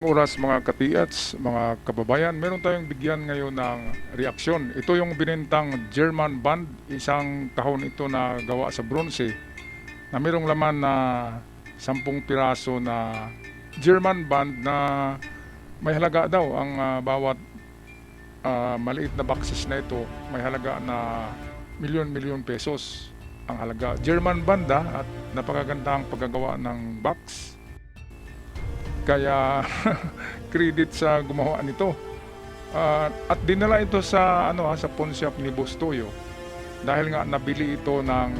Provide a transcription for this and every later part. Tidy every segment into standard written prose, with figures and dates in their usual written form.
Oras mga katiats, mga kababayan, meron tayong bigyan ngayon ng reaksyon. Ito yung binentang German band, isang kahon ito na gawa sa bronze na merong laman na 10 piraso na German band na may halaga daw ang bawat maliit na boxes na ito, may halaga na milyon-milyon pesos ang halaga. German band at napakaganda ang paggagawa ng box. Kaya credit sa gumawa nito. At dinala ito sa sa pawn shop ni Boss Toyo dahil nga nabili ito ng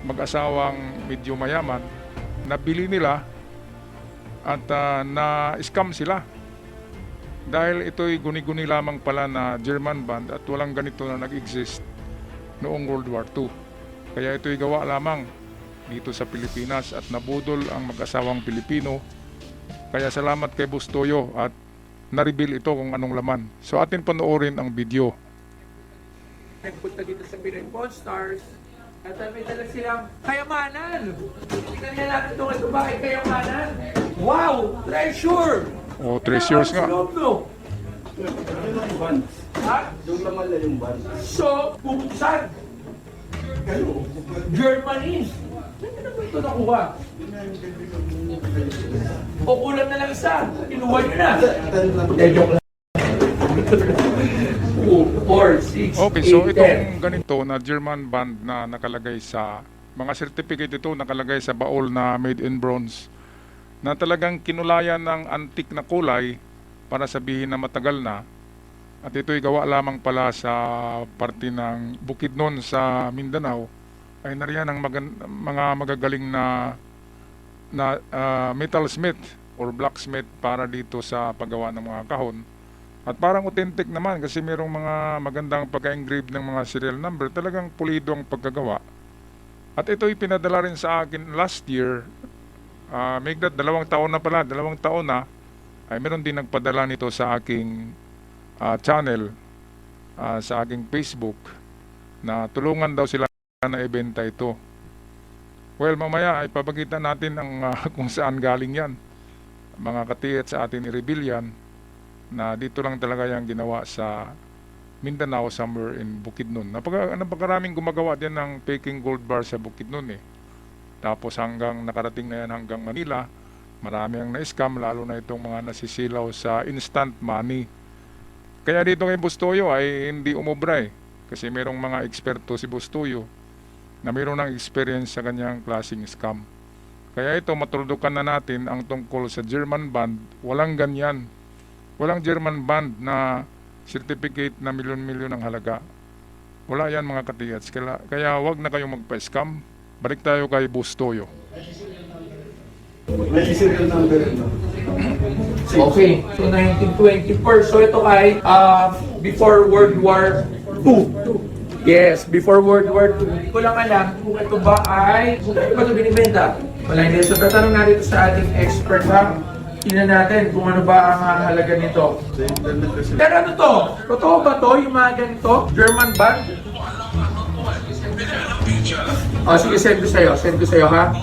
mag-asawang medyo mayaman. Nabili nila at na-scam sila dahil ito'y guni-guni lamang pala na German band at walang ganito na nag-exist noong World War II. Kaya ito'y gawa lamang dito sa Pilipinas at nabudol ang mag-asawang Pilipino. Kaya salamat kay Boss Toyo at na-reveal ito kung anong laman. So atin panoorin ang video. Nagpunta dito sa Pinoy Pawn Stars at may dala silang kayamanan. Tingnan niya natin itong bahay kayamanan. Wow! Treasure! Oh, treasures nga. Ha? Yung laman na yung band. So, bubuksan. Germany. Saan na ba ito nakuha? O kulang na lang isa. Kinuha nyo na. Joke lang. 2, 4, 6, Okay, so 8, 10. itong ganito na German band na nakalagay sa mga certificate ito, nakalagay sa baol na made in bronze na talagang kinulayan ng antique na kulay para sabihin na matagal na. At ito'y gawa lamang pala sa parte ng Bukidnon sa Mindanao. Ay nariyan ang mga magagaling na metalsmith or blacksmith para dito sa paggawa ng mga kahon. At parang authentic naman kasi merong mga magandang pagka-engrave ng mga serial number. Talagang pulido ang pagkagawa. At ito'y pinadala rin sa akin last year. May 2 taon na pala, 2 taon na. Ay meron din nagpadala nito sa aking channel, sa aking Facebook, na tulungan daw sila na ibenta ito. Well, mamaya ay pabagitan natin ang kung saan galing yan. Mga katiyat sa atin i-reveal yan na dito lang talaga yung ginawa sa Mindanao, somewhere in Bukidnon. Napakaraming gumagawa din ng peking gold bar sa Bukidnon Tapos hanggang nakarating na yan hanggang Manila. Marami ang na-scam, lalo na itong mga nasisilaw sa instant money. Kaya dito kay Boss Toyo ay hindi umubra kasi merong mga eksperto si Boss Toyo na mayroon ng experience sa kanyang klaseng scam. Kaya ito, matutukan na natin ang tungkol sa German band. Walang ganyan. Walang German band na certificate na milyon-milyon ang halaga. Wala yan mga katiyats. Kaya wag na kayong magpa-scam. Balik tayo kay Boss Toyo. May serial number no? Okay, so 1924. So ito ay before World War II. Yes, before World War II. Hindi ko lang alam kung ito ba ay... Kung ito ba ito binibenta? Wala hindi. So tatanong natin ito sa ating expert ha. Tingnan natin kung ano ba ang halaga nito. Pero ano to? Totoo ba to? Yung mga ganito? German band? Sige, send ko sa'yo. Send ko sa'yo ha.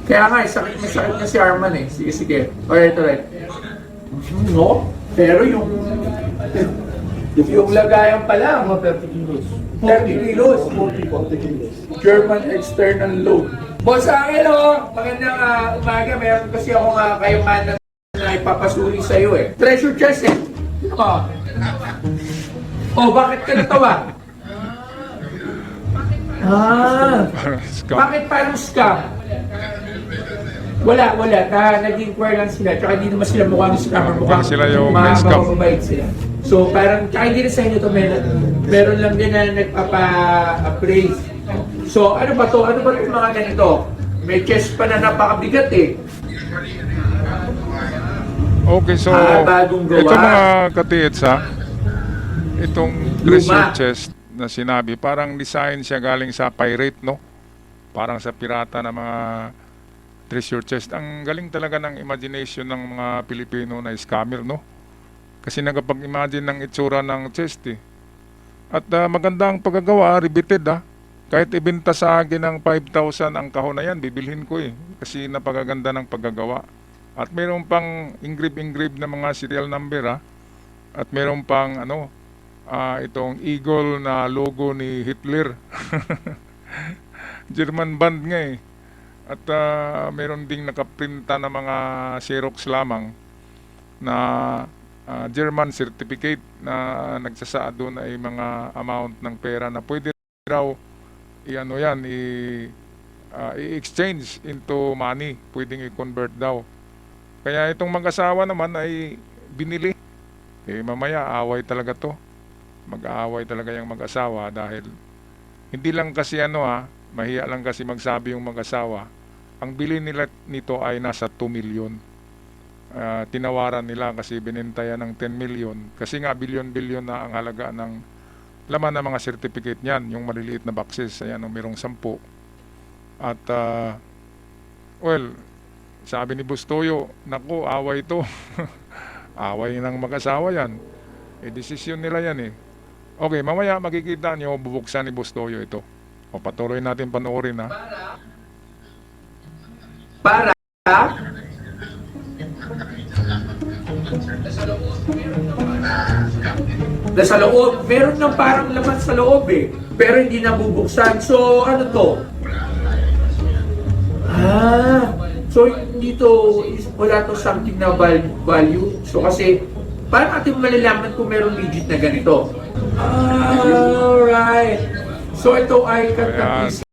Kaya nga, may sakit na si Arman Sige, sige. Alright. No? Pero yung lagayan pa lang, 30 kilos. 30 kilos. 40 kilos. German external load. Boss Angelo, magandang umaga. Meron kasi ako kayamanan na ipapasuri sa iyo Treasure chest bakit ka natawa? Scam. Bakit parang scam? Wala. Nag-inquire lang sila. Tsaka hindi naman sila mukhang scammer. Mukhang sila yung may scam. mababait sila. So parang, tsaka hindi na sa inyo ito, meron lang din na nagpapa-appraise. So ano ba to? Ano ba yung mga ganito? May chest pa na napakabigat Okay, so bagong gawa. ito mga katiyats itong treasure Luma. chest na sinabi, parang design siya galing sa pirate, no? Parang sa pirata na mga treasure chest. Ang galing talaga ng imagination ng mga Pilipino na scammer, no? Kasi nagpag-imagine ng itsura ng chest At maganda ang paggagawa, riveted Kahit ibenta sa akin ng 5,000 ang kahon na yan, bibilhin ko eh. Kasi napakaganda ng paggagawa. At mayroon pang engrave na mga serial number ha. At mayroon pang itong eagle na logo ni Hitler. German band nga eh. At mayroon ding nakaprinta na mga Xerox lamang na German certificate na nagsasaad doon ay mga amount ng pera na pwede raw i-exchange into money, pwedeng i-convert daw. Kaya itong mag-asawa naman ay binili. Mamaya away talaga to. Mag-aaway talaga yung mag-asawa dahil hindi lang kasi mahiya lang kasi magsabi yung mag-asawa. Ang bili nila nito ay nasa 2 million. Tinawaran nila kasi binentayan ng 10 million. Kasi nga bilyon-bilyon na ang halaga ng laman ng mga certificate niyan, yung maliliit na boxes. Ayan, mayroong 10. At sabi ni Bustoyo, naku, away to. Away ng mag-asawa yan. Desisyon nila yan eh. Okay, mamaya makikita nyo bubuksan ni Bustoyo ito. O patuloy natin panoorin ha. Para sa loob, meron ng parang laman sa loob eh. Pero hindi nabubuksan. So, ano to? So dito wala to something na value. So kasi, paano natin malalaman kung meron legit na ganito? Alright. So ito ay katapisip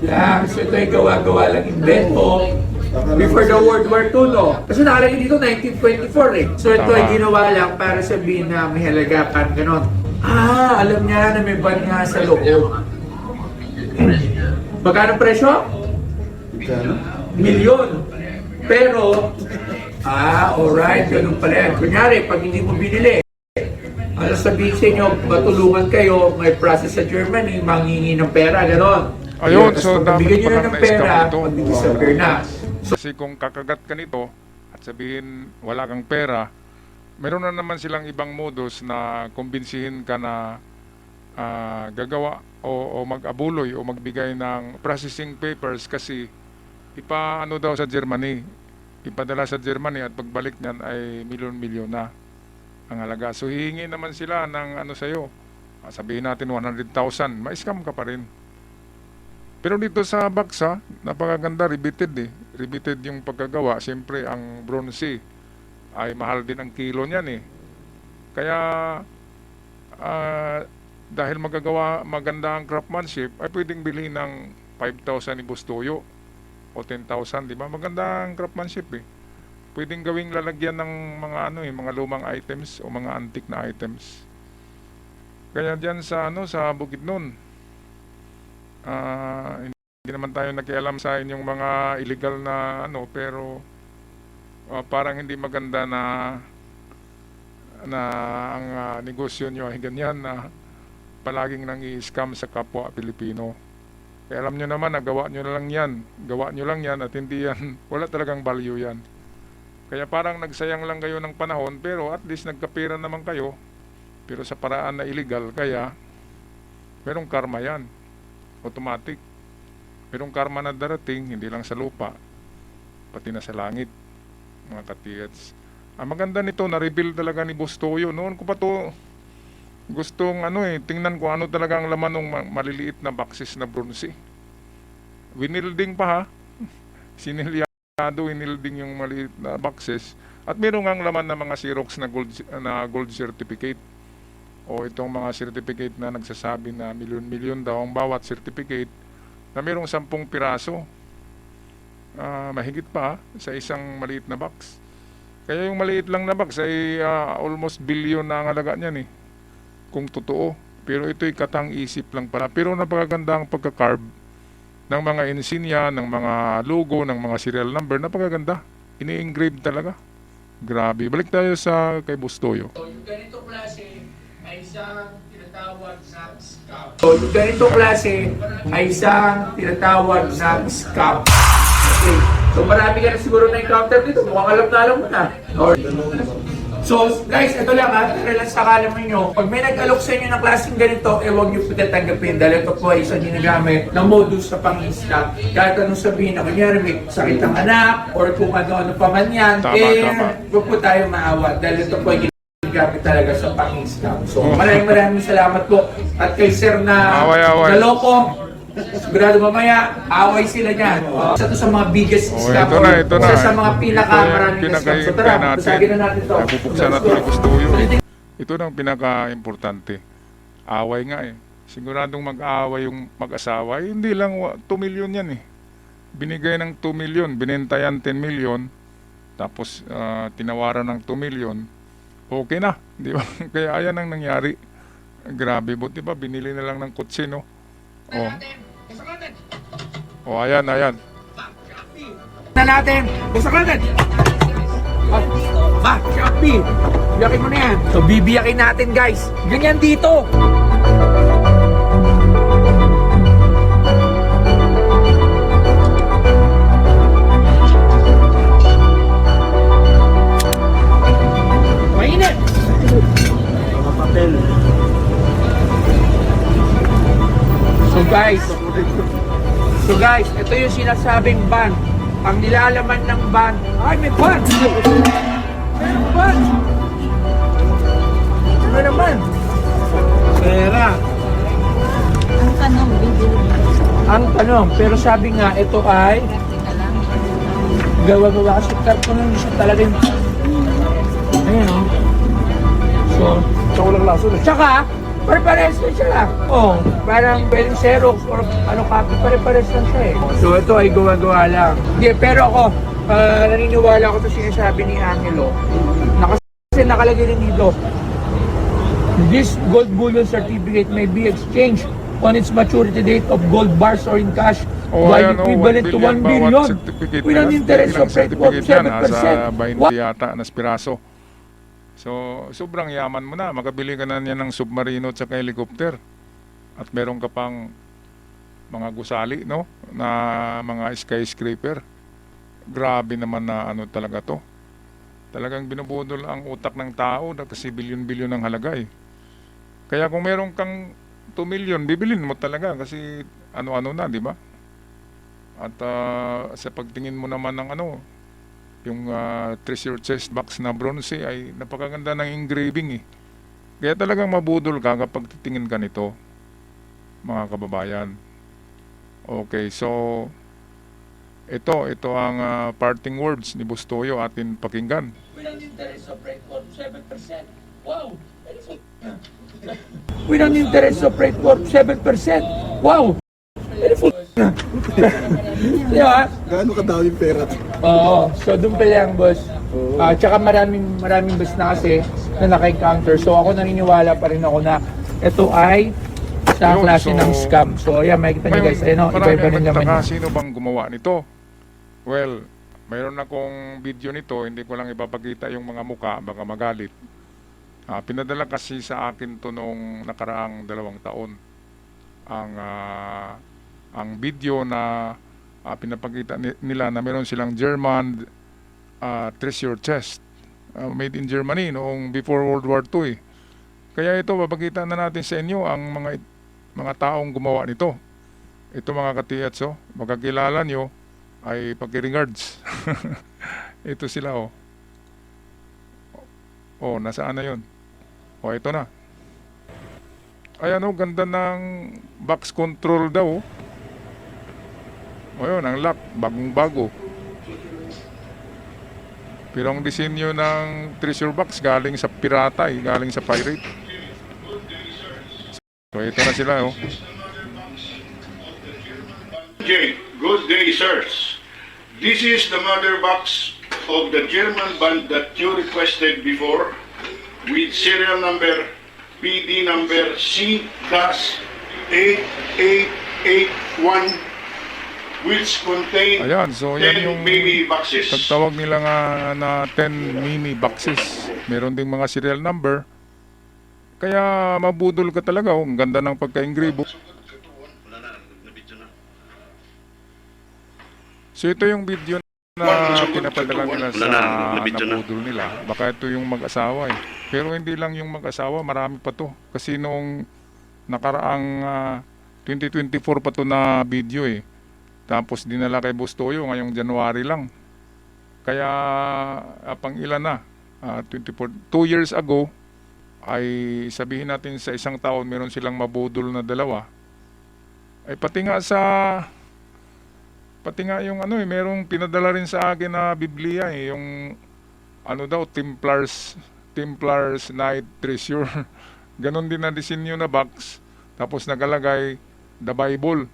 lang. So ito ay gawa-gawa lang invento. Before the World War II, no? Kasi nakalagay dito 1924 eh. So ito ay ginawa lang para sabihin na may halagapan, ganon. Alam niya na may ban nga sa loob. Magkano presyo? Milyon. Pero, alright, ganun pala yan. Kunyari, pag hindi mo binili, ano sabihin sa inyo, matulungan kayo, may process sa Germany, mangingi ng pera, ganon. Ayun, so dapat bigyan nyo na ng pera, ito. mag-disappear na. Kasi kung kakagat ka nito at sabihin wala kang pera, meron na naman silang ibang modus na kumbinsihin ka na gagawa o mag-abuloy o magbigay ng processing papers kasi ipaano daw sa Germany, ipadala sa Germany at pagbalik niyan ay milyon-milyon na ang halaga. So hihingi naman sila ng sa'yo, sabihin natin 100,000, ma-scam ka pa rin. Pero dito sa baksa, napakaganda, riveted eh. Riveted yung pagkagawa. Siyempre, ang bronze ay mahal din ang kilo niyan eh. Kaya, dahil maganda ang craftsmanship, ay pwedeng bilhin ng 5,000 ni Bustoyo o 10,000, di ba? Maganda ang craftsmanship eh. Pwedeng gawing lalagyan ng mga mga lumang items o mga antique na items. Kaya diyan sa Bukidnon, hindi naman tayo nakialam sa inyong mga illegal na pero parang hindi maganda na ang negosyo nyo ay ganyan na palaging nang i-scam sa kapwa Pilipino. Kaya alam nyo naman na gawa nyo lang yan at hindi yan, wala talagang value yan. Kaya parang nagsayang lang kayo ng panahon pero at least nagkapira naman kayo pero sa paraan na illegal, kaya merong karma yan. Automatic. Merong karma na darating, hindi lang sa lupa, pati na sa langit, mga katiyats. Ang maganda nito, na-reveal talaga ni Bustoyo. Noon ko pa to gustong tingnan ko ano talaga ang laman ng maliliit na boxes na bronze. Winilding pa ha. Sinilyado, winilding yung maliit na boxes. At meron ang laman ng mga Xerox na gold certificate. O itong mga certificate na nagsasabi na milyon-milyon daw ang bawat certificate na mayroong 10 piraso. Mahigit pa sa isang maliit na box. Kaya yung maliit lang na box ay almost billion na ang halaga niyan eh. Kung totoo. Pero ito'y katang-isip lang pala. Pero napakaganda ang pagka-carve ng mga insignia, ng mga logo, ng mga serial number. Napakaganda. Ini-engrave talaga. Grabe. Balik tayo kay Bustoyo. So, yung ganitong klase ay isang tinatawag na scam. So, yung ganitong klase ay isang tinatawag na scam. Okay. So, marami ka na siguro na-encounter dito. Mukhang alam mo na. Or, So guys, ito lang ha, para lang sa kalaman nyo, pag may nag-alok sa inyo ng klaseng ganito, huwag nyo po tatanggapin dahil ito po ay isang ginagamit na modus sa pang-isla. Kahit anong sabihin na kunyari may sakit ang anak or kung ano-ano pa man yan, Tama, tama. huwag po tayo maawa dahil ito po ay ginagamit talaga sa pang-isla. So maraming salamat po at kay sir na Away. naloko. Sigurado mamaya, away sila dyan. Isa to sa mga biggest scam. Ito na. Isa sa mga pinakamaraming scam. So tara, basagin na natin to. Nabubuksan na ito ni Gustuyo. Ito na ang pinaka-importante. Away nga eh. Siguradong mag-aaway yung mag-asawa. Hindi lang 2 million yan eh. Binigay ng 2 million, binenta yan 10 million. Tapos tinawaran ng 2 million. Okay na. Di ba? Kaya ayan ang nangyari. Grabe. Buti ba binili na lang ng kotse no? Ayan. Na natin. Buksan natin. Shopee. Biyakin mo na yan. So, bibiyakin natin guys. Ganyan dito. Mainit. Mga papel. So guys, ito yung sinasabing ban. Ang nilalaman ng ban. Ay, may ban! May ban! Ano naman? Pera. Ang tanong, bibili. Ang tanong, pero sabi nga, ito ay gawa-gawa kasi karton lang siya talaga yung... Ayan o. So, Walang laso eh. tsaka, pare-pares na siya lang. Oh, parang pwedeng Xerox or ano copy, pare-pares lang siya eh. So ito ay gawa-gawa lang. Hindi, pero ako, naniniwala ko sa sinasabi ni Angelo. Kasi nakalagay din dito, this gold bullion certificate may be exchanged on its maturity date of gold bars or in cash while equivalent to 1 billion with an interest of rate of 7%. Sa 20 yata na piraso. So, sobrang yaman mo na. Makabili ka na niya ng submarino at saka helicopter. At meron ka pang mga gusali, no? Na mga skyscraper. Grabe naman na ano talaga to. Talagang binubudol ang utak ng tao na kasi bilyon-bilyon ang halaga eh. Kaya kung meron kang 2 million, bibilin mo talaga kasi ano-ano na, di ba? At sa pagtingin mo naman ng ano, yung treasure chest box na bronze ay napakaganda ng engraving eh. Kaya talagang mabudol ka kapag titingin ka nito, mga kababayan. Okay, so ito ang parting words ni Bustoyo atin pakinggan. With an interest of rate of 7%. Wow! With an interest of rate of 7%. Wow! Di ba? Gaano kadaming pera? Oo. So, doon pa lang, boss. Tsaka maraming boss na kasi na naka-encounter. So, ako naniniwala pa rin ako na ito ay sa Yun, klase so, ng scam. So, ayan, makikita nyo guys. Ayun, iba-iba rin naman nagtaka, yun. sino bang gumawa nito? Well, mayroon akong video nito, hindi ko lang ipapakita yung mga muka, baka magalit. Pinadala kasi sa akin to noong nakaraang 2 taon. Ang video na pinapakita nila na meron silang German treasure chest made in Germany noong before World War II eh. Kaya ito, papakita na natin sa inyo ang mga taong gumawa nito. Ito mga katiyats, magkakilala nyo ay paki-regards. Ito sila nasaan na yun? Ito na. Ayan ganda ng box control daw. Yun, ang lock, bagong-bago. Pero ang disenyo ng treasure box galing sa pirata galing sa pirate. So ito na sila Jake, good day, sirs. This is the mother box of the German band that you requested before with serial number PD number C-8881 which contain Ayan, so yan 10 yung baby boxes. tagtawag nila nga na 10 mini boxes. Meron ding mga serial number. Kaya mabudol ka talaga. Ang ganda ng pagka-engrave. So ito yung video na pinapadala nila sa Wala na, nabidyo na. napudol nila. Baka ito yung mag-asawa eh. Pero hindi lang yung mag-asawa, marami pa to. Kasi nung nakaraang 2024 pa to na video eh. Tapos dinala kay Bustoyo ngayong January lang. Kaya pang ilan na? 2 years ago ay sabihin natin sa isang taon meron silang mabudol na dalawa. Ay pati nga yung ano eh, merong pinadala rin sa akin na Biblia eh, yung ano daw, Templars Night Treasure. Ganon din na disenyo na box. Tapos nakalagay The Bible.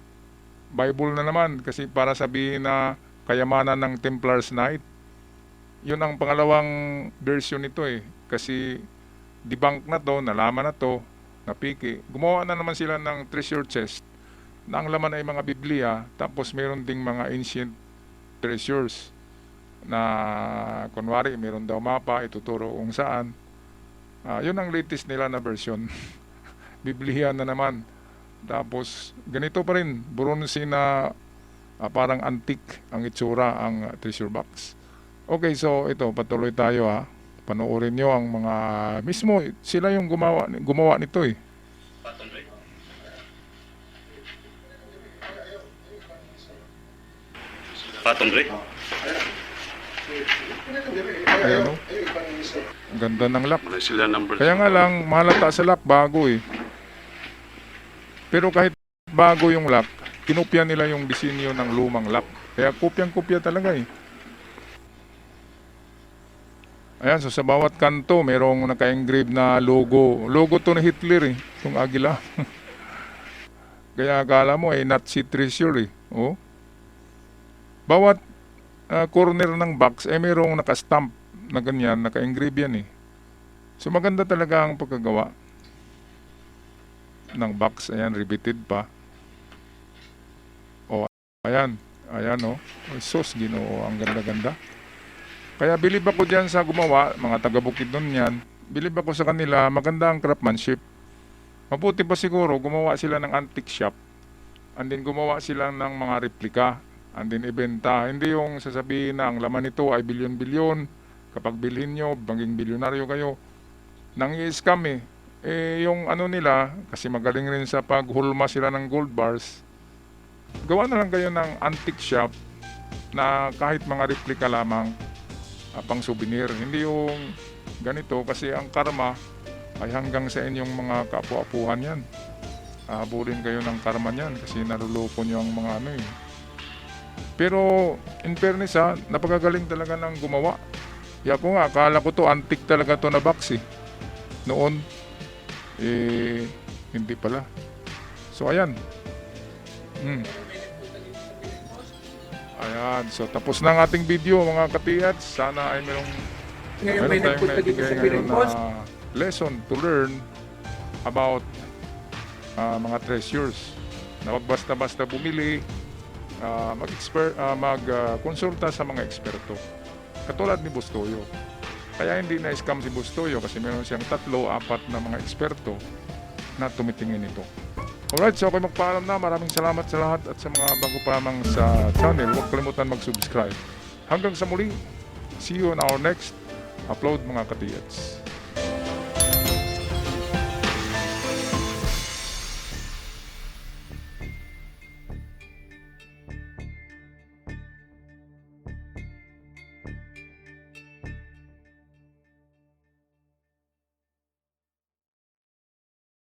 Bible na naman kasi para sabihin na kayamanan ng Templars Night. Yun ang pangalawang version nito eh. Kasi debunk na to, nalaman na to, napiki. Gumawa na naman sila ng treasure chest na ang laman ay mga Biblia, tapos meron ding mga ancient treasures na kunwari meron daw mapa, ituturo kung saan. Yun ang latest nila na version. Biblia na naman. Tapos ganito pa rin, bronze na parang antique ang itsura ang treasure box. Okay, so ito, patuloy tayo ha. Panoorin nyo ang mga, mismo sila yung gumawa nito eh. Patong Dre. Ayan o. Ganda ng lock. Wala sila number. Kaya nga lang, mahalata sa lock, bago eh. Pero kahit bago yung lock, kinopya nila yung disenyo ng lumang lock. Kaya kopyang-kopya talaga eh. Ayan, so sa bawat kanto, merong naka-engrave na logo. Logo to ni Hitler eh, itong agila. Kaya akala mo eh, Nazi treasure eh. Oh. Bawat corner ng box, eh merong naka-stamp na ganyan, naka-engrave yan eh. So maganda talaga ang pagkagawa ng box. Ayan, riveted pa. Oh, ayan. Ayan oh. Sus, Ginoo, ang ganda-ganda. Kaya bilib ako dyan sa gumawa, mga taga-Bukidnon yan. Bilib ako sa kanila, maganda ang craftsmanship. Mabuti pa siguro, gumawa sila ng antique shop. And then gumawa sila ng mga replika. And then ibenta. Hindi yung sasabihin na ang laman nito ay bilyon-bilyon. Kapag bilhin nyo, maging bilyonaryo kayo. Nang i-scam eh. Eh yung ano nila, kasi magaling rin sa paghulma sila ng gold bars. Gawa na lang kayo ng antique shop na kahit mga replika lamang. Pang souvenir, hindi yung ganito kasi ang karma ay hanggang sa inyong mga kapu-apuhan yan. Habulin kayo ng karma niyan kasi naluloko nyo ang mga ano eh. Pero in fairness napakagaling talaga ng gumawa. Kaya ko nga, akala ko to antique talaga to na box eh. Noon hindi pala. So ayan. Ayan, so tapos na ang ating video mga katiyats. Sana ay Ngayon may tayong nagpunta dito sa naibigay ngayon Pilipinas. na lesson to learn about mga treasures. Na wag basta-basta bumili, mag-konsulta sa mga eksperto. Katulad ni Bustoyo. Kaya hindi na-scam si Bustoyo kasi meron siyang 3-4 na mga eksperto na tumitingin ito. Alright, so ako magpaalam na. Maraming salamat sa lahat at sa mga bago pa lamang sa channel. Huwag kalimutan mag-subscribe. Hanggang sa muli, see you on our next upload mga katiyats.